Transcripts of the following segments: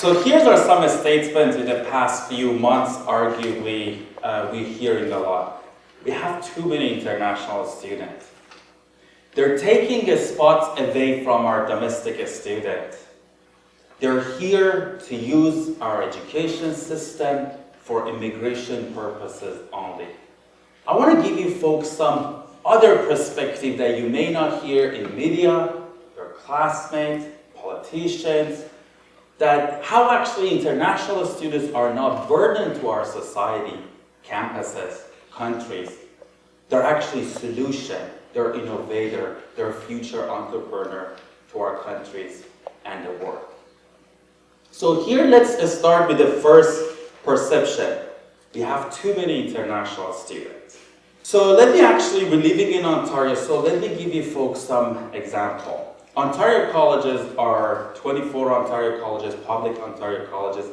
So here are some statements in the past few months, arguably, we're hearing a lot. We have too many international students. They're taking spots away from our domestic students. They're here to use our education system for immigration purposes only. I want to give you folks some other perspective that you may not hear in media, your classmates, politicians, that how actually international students are not burden to our society, campuses, countries. They're actually solution, they're innovator, they're future entrepreneur to our countries and the world. So here let's start with the first perception. We have too many international students. So we're living in Ontario, so let me give you folks some example. Ontario colleges are 24 Ontario colleges, public Ontario colleges.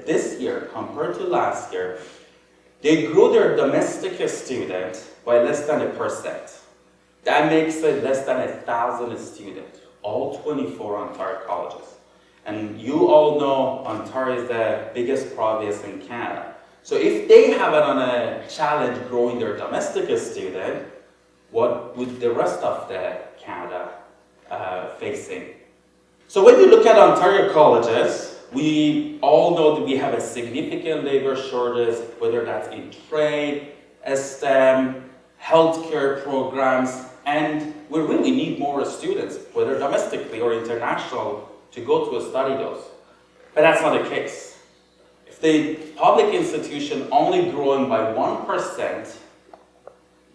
This year, compared to last year, they grew their domestic students by less than 1%. That makes it less than 1,000 students, all 24 Ontario colleges. And you all know Ontario is the biggest province in Canada. So if they have it on a challenge growing their domestic student, what would the rest of the Canada facing? So when you look at Ontario colleges, we all know that we have a significant labor shortage, whether that's in trade, STEM, healthcare programs, and we really need more students, whether domestically or international, to go to study those. But that's not the case. If the public institution only growing by 1%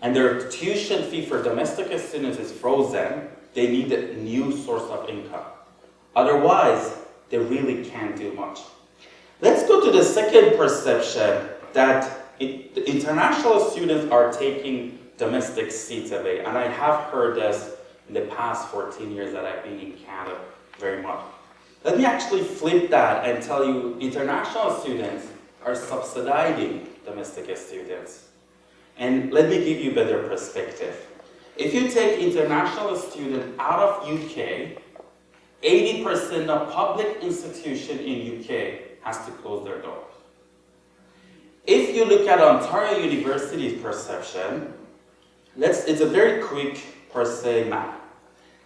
and their tuition fee for domestic students is frozen, they need a new source of income. Otherwise, they really can't do much. Let's go to the second perception that international students are taking domestic seats away. And I have heard this in the past 14 years that I've been in Canada very much. Let me actually flip that and tell you international students are subsidizing domestic students. And let me give you a better perspective. If you take international students out of UK, 80% of public institutions in UK has to close their doors. If you look at Ontario University's perception, it's a very quick per se math.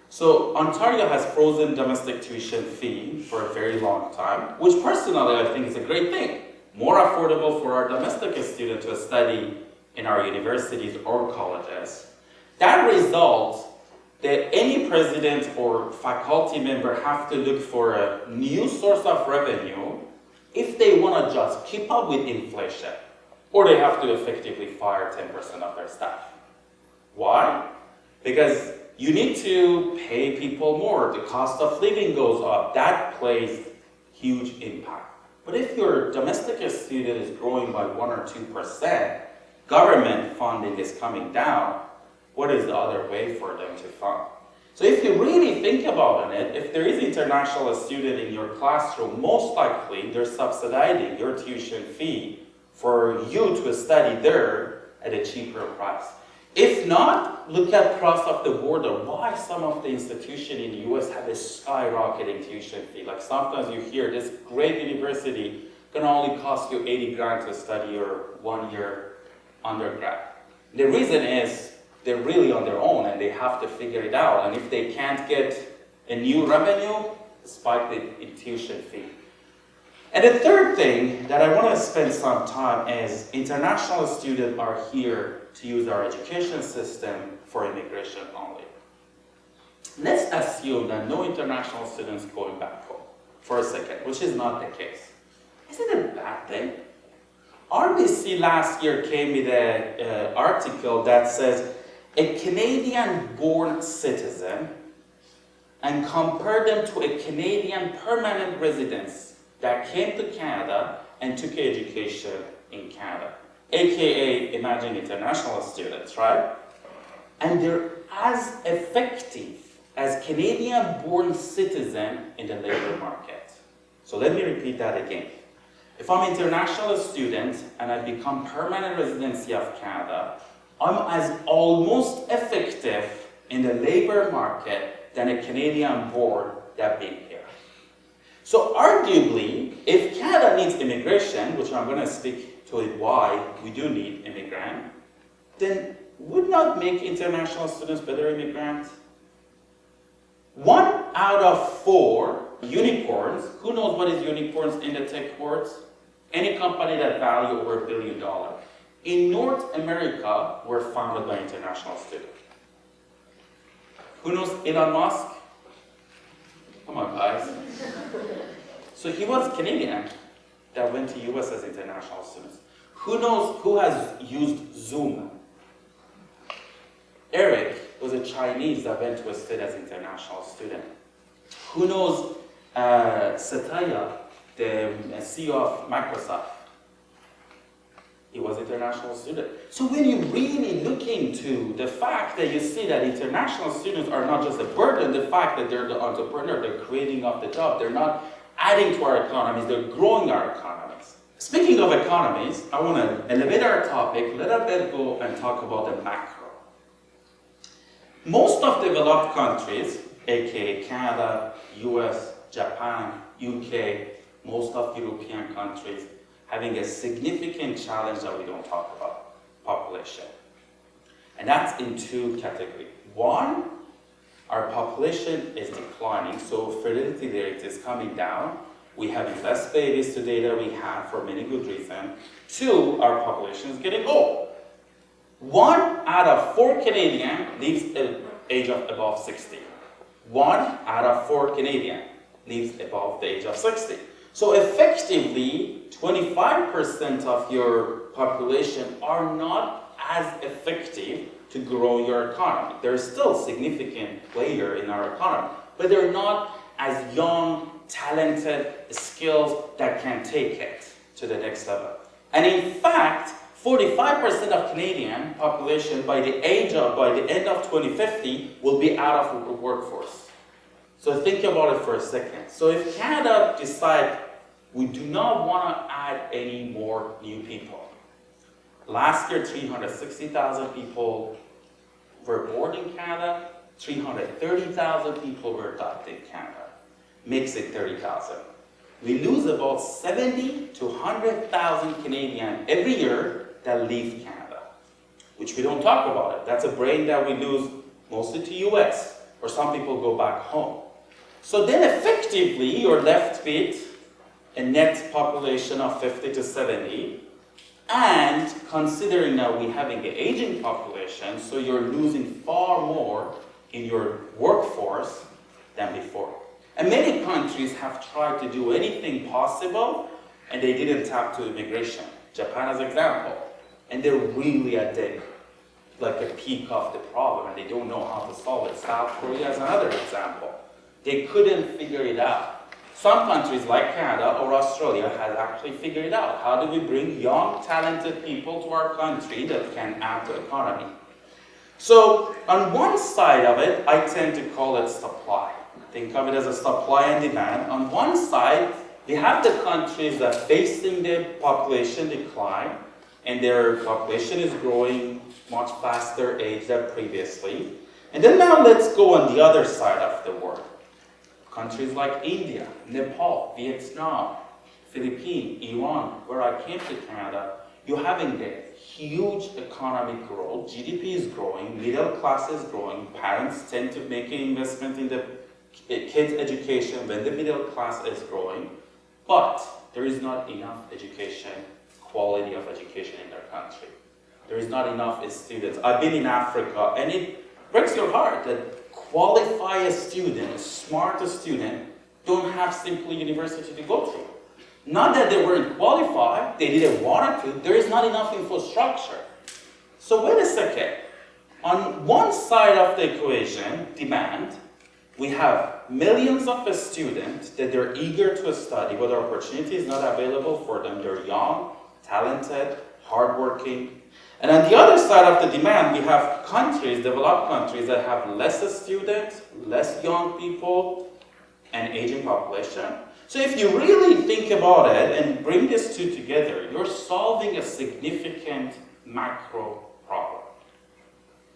So Ontario has frozen domestic tuition fee for a very long time, which personally I think is a great thing. More affordable for our domestic students to study in our universities or colleges. That results that any president or faculty member have to look for a new source of revenue if they want to just keep up with inflation, or they have to effectively fire 10% of their staff. Why? Because you need to pay people more. The cost of living goes up. That plays huge impact. But if your domestic student is growing by 1 or 2%, government funding is coming down, what is the other way for them to fund? So if you really think about it, if there is an international student in your classroom, most likely they're subsidizing your tuition fee for you to study there at a cheaper price. If not, look at cross of the border. Why some of the institutions in the US have a skyrocketing tuition fee? Like sometimes you hear this great university can only cost you 80 grand to study your 1 year undergrad. The reason is they're really on their own and they have to figure it out. And if they can't get a new revenue, spike the tuition fee. And the third thing that I want to spend some time is international students are here to use our education system for immigration only. Let's assume that no international students going back home for a second, which is not the case. Is it a bad thing? RBC last year came with an article that says a Canadian-born citizen and compare them to a Canadian permanent resident that came to Canada and took education in Canada. AKA, imagine international students, right? And they're as effective as Canadian-born citizen in the labor market. So let me repeat that again. If I'm an international student and I become permanent residency of Canada, I'm as almost effective in the labor market than a Canadian-born that being here. So arguably, if Canada needs immigration, which I'm going to speak to it why we do need immigrant, then would not make international students better immigrants? 1 out of 4 unicorns, who knows what is unicorns in the tech world? Any company that value over $1 billion. In North America, were founded by international students. Who knows Elon Musk? Come on, guys. So he was Canadian that went to US as international students. Who knows who has used Zoom? Eric was a Chinese that went to a state as international student. Who knows Satya, the CEO of Microsoft? He was an international student. So when you really look into the fact that you see that international students are not just a burden, the fact that they're the entrepreneur, they're creating up the job, they're not adding to our economies, they're growing our economies. Speaking of economies, I want to elevate our topic, let us go and talk about the macro. Most of developed countries, aka Canada, US, Japan, UK, most of European countries, having a significant challenge that we don't talk about, population. And that's in 2 categories. 1, our population is declining, so fertility rate is coming down. We have less babies today than we had for many good reasons. 2, our population is getting old. 1 out of 4 Canadians lives the age of above 60. 1 out of 4 Canadians lives above the age of 60. So effectively, 25% of your population are not as effective to grow your economy. They're still a significant player in our economy, but they're not as young, talented, skills that can take it to the next level. And in fact, 45% of Canadian population by the end of 2050 will be out of the workforce. So think about it for a second. So if Canada decides we do not want to add any more new people. Last year, 360,000 people were born in Canada, 330,000 people were adopted in Canada. Makes it 30,000. We lose about 70 to 100,000 Canadians every year that leave Canada, which we don't talk about it. That's a brain that we lose mostly to US, or some people go back home. So then effectively, you're left with a net population of 50 to 70, and considering that we're having an aging population, so you're losing far more in your workforce than before. And many countries have tried to do anything possible, and they didn't tap to immigration. Japan as an example. And they're really at the peak of the problem, and they don't know how to solve it. South Korea is another example. They couldn't figure it out. Some countries like Canada or Australia have actually figured it out. How do we bring young, talented people to our country that can add to the economy? So on one side of it, I tend to call it supply. Think of it as a supply and demand. On one side, we have the countries that are facing the population decline, and their population is growing much faster age than previously. And then now let's go on the other side of the world. Countries like India, Nepal, Vietnam, Philippines, Iran, where I came to Canada, you're having a huge economic growth. GDP is growing, middle class is growing, parents tend to make an investment in the kids' education when the middle class is growing, but there is not enough education, quality of education in their country. There is not enough students. I've been in Africa, and it breaks your heart that qualified student, smart student, don't have simply university to go through. Not that they weren't qualified, they didn't want to, there is not enough infrastructure. So wait a second. On one side of the equation, demand, we have millions of students that they're eager to study, but the opportunity is not available for them. They're young, talented, hardworking. And on the other side of the demand, we have countries, developed countries, that have less students, less young people, and aging population. So if you really think about it and bring these two together, you're solving a significant macro problem.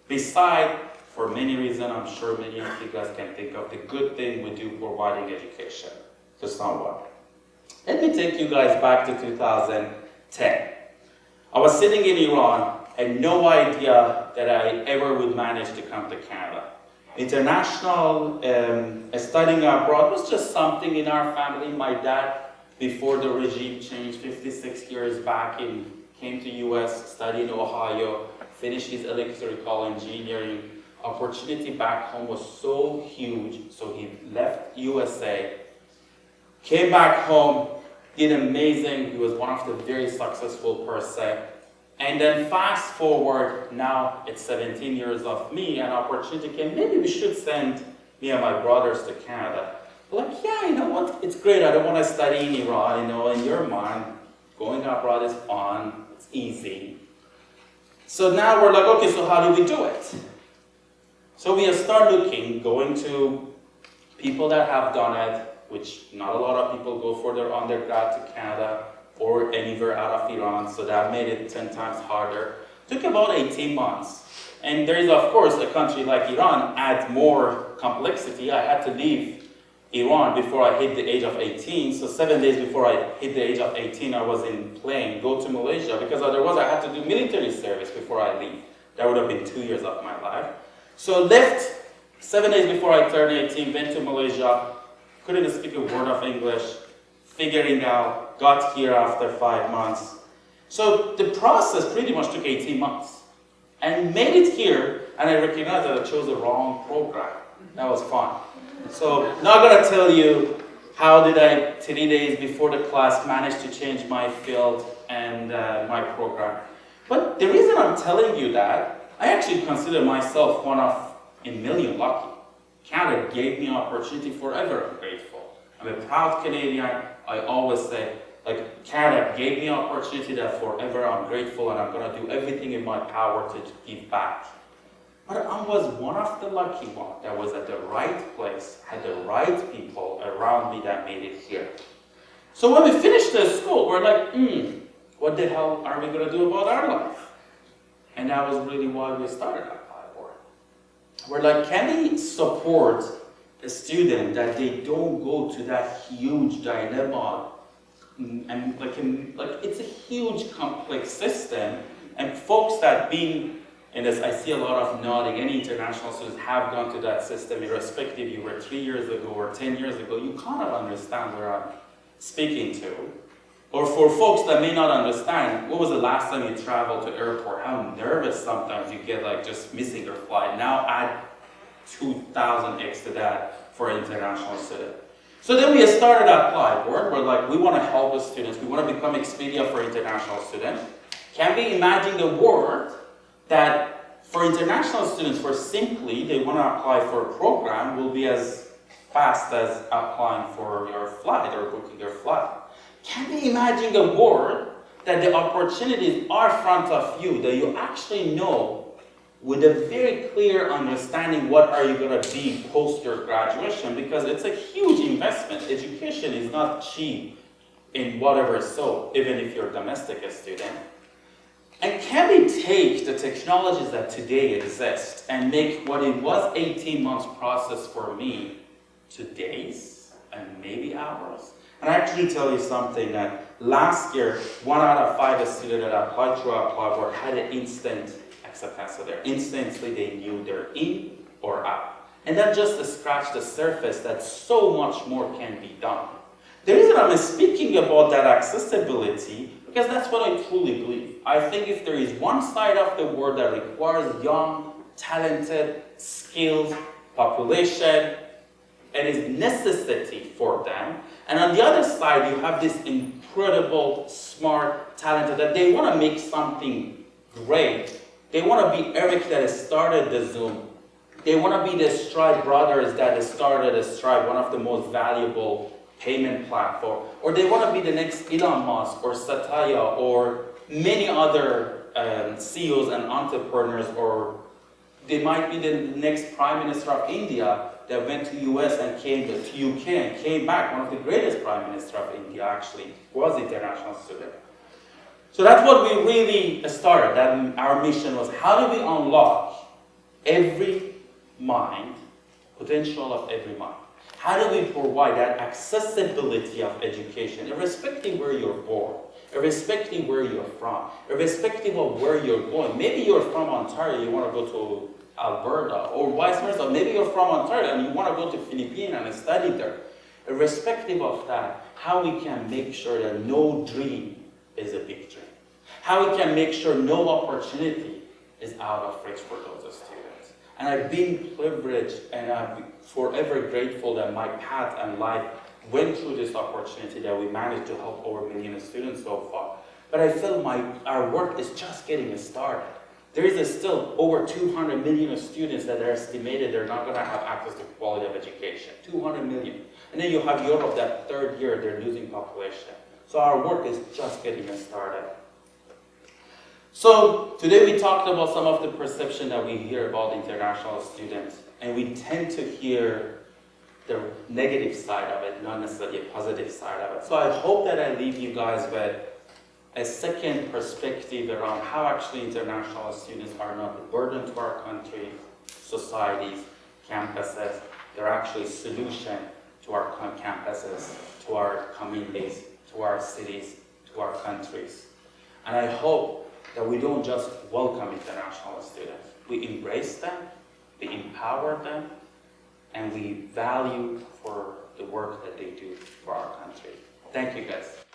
Besides, for many reasons, I'm sure many of you guys can think of the good thing we do providing education. just not one. Let me take you guys back to 2010. I was sitting in Iran, had no idea that I ever would manage to come to Canada. International studying abroad was just something in our family. My dad, before the regime changed 56 years back, came to US, studied in Ohio, finished his electrical engineering. Opportunity back home was so huge, so he left USA, came back home, did amazing. He was one of the very successful person. And then fast forward, now it's 17 years of me, an opportunity came, maybe we should send me and my brothers to Canada. We're like, yeah, you know what, it's great, I don't want to study in Iran, you know, in your mind, going abroad is fun, it's easy. So now we're like, okay, so how do we do it? So we start looking, going to people that have done it, which not a lot of people go for their undergrad to Canada or anywhere out of Iran, so that made it 10 times harder. Took about 18 months. And there is, of course, a country like Iran adds more complexity. I had to leave Iran before I hit the age of 18, so 7 days before I hit the age of 18, I was in plane, go to Malaysia, because otherwise I had to do military service before I leave. That would have been 2 years of my life. So left 7 days before I turned 18, went to Malaysia, couldn't speak a word of English, figuring out, got here after 5 months. So the process pretty much took 18 months. And made it here, and I recognized that I chose the wrong program. That was fun. So not gonna tell you how did I, 3 days before the class, manage to change my field and my program. But the reason I'm telling you that, I actually consider myself one of a million lucky. Canada gave me an opportunity forever. I'm grateful. I'm a proud Canadian. I always say, like, Canada gave me an opportunity that forever I'm grateful, and I'm going to do everything in my power to give back. But I was one of the lucky ones that was at the right place, had the right people around me that made it here. So when we finished the school, we're like, what the hell are we going to do about our life? And that was really why we started Apply Board. We're like, can we support a student that they don't go to that huge dilemma? And like it's a huge complex system, and folks that being in this, I see a lot of nodding, any international students have gone to that system, irrespective you were 3 years ago or 10 years ago, you kind of understand where I'm speaking to. Or for folks that may not understand, what was the last time you traveled to airport? How nervous sometimes you get, like just missing your flight. Now add 2,000x to that for an international student. So then we started Apply Board. We're like, we want to help the students. We want to become Expedia for international students. Can we imagine the world that for international students, for simply they want to apply for a program, will be as fast as applying for your flight or booking your flight? Can we imagine a world that the opportunities are in front of you, that you actually know with a very clear understanding what are you going to be post your graduation, because it's a huge investment. Education is not cheap in whatever, so even if you're a domestic student. And can we take the technologies that today exist and make what it was 18 months process for me to days and maybe hours? And I actually tell you something that last year, 1 out of 5 students that applied through Apply Board had an instant acceptance. So they're instantly, they knew they're in or out. And that just scratched the surface that so much more can be done. The reason I'm speaking about that accessibility, because that's what I truly believe. I think if there is one side of the world that requires young, talented, skilled population, it is necessity for them. And on the other side, you have this incredible, smart, talented, that they want to make something great. They want to be Eric that started the Zoom. They want to be the Stripe brothers that started the Stripe, one of the most valuable payment platform. Or they want to be the next Elon Musk or Satya or many other CEOs and entrepreneurs, or they might be the next Prime Minister of India that went to US and came to UK and came back. One of the greatest Prime Minister of India actually was an international student. So that's what we really started. That our mission was, how do we unlock every mind, potential of every mind? How do we provide that accessibility of education, irrespective where you're born, irrespective where you're from, irrespective of where you're going? Maybe you're from Ontario, you want to go to Alberta, or vice versa. Maybe you're from Ontario and you want to go to Philippines and study there. Irrespective of that, how we can make sure that no dream is a big dream. How we can make sure no opportunity is out of reach for those students. And I've been privileged and I'm forever grateful that my path and life went through this opportunity, that we managed to help over 1 million students so far. But I feel our work is just getting started. There is still over 200 million students that are estimated they're not going to have access to quality of education. 200 million. And then you have Europe, that third year they're losing population. So our work is just getting started. So today we talked about some of the perception that we hear about international students, and we tend to hear the negative side of it, not necessarily a positive side of it. So I hope that I leave you guys with a second perspective around how actually international students are not a burden to our country, societies, campuses. They're actually a solution to our campuses, to our communities, to our cities, to our countries. And I hope that we don't just welcome international students. We embrace them, we empower them, and we value for the work that they do for our country. Thank you, guys.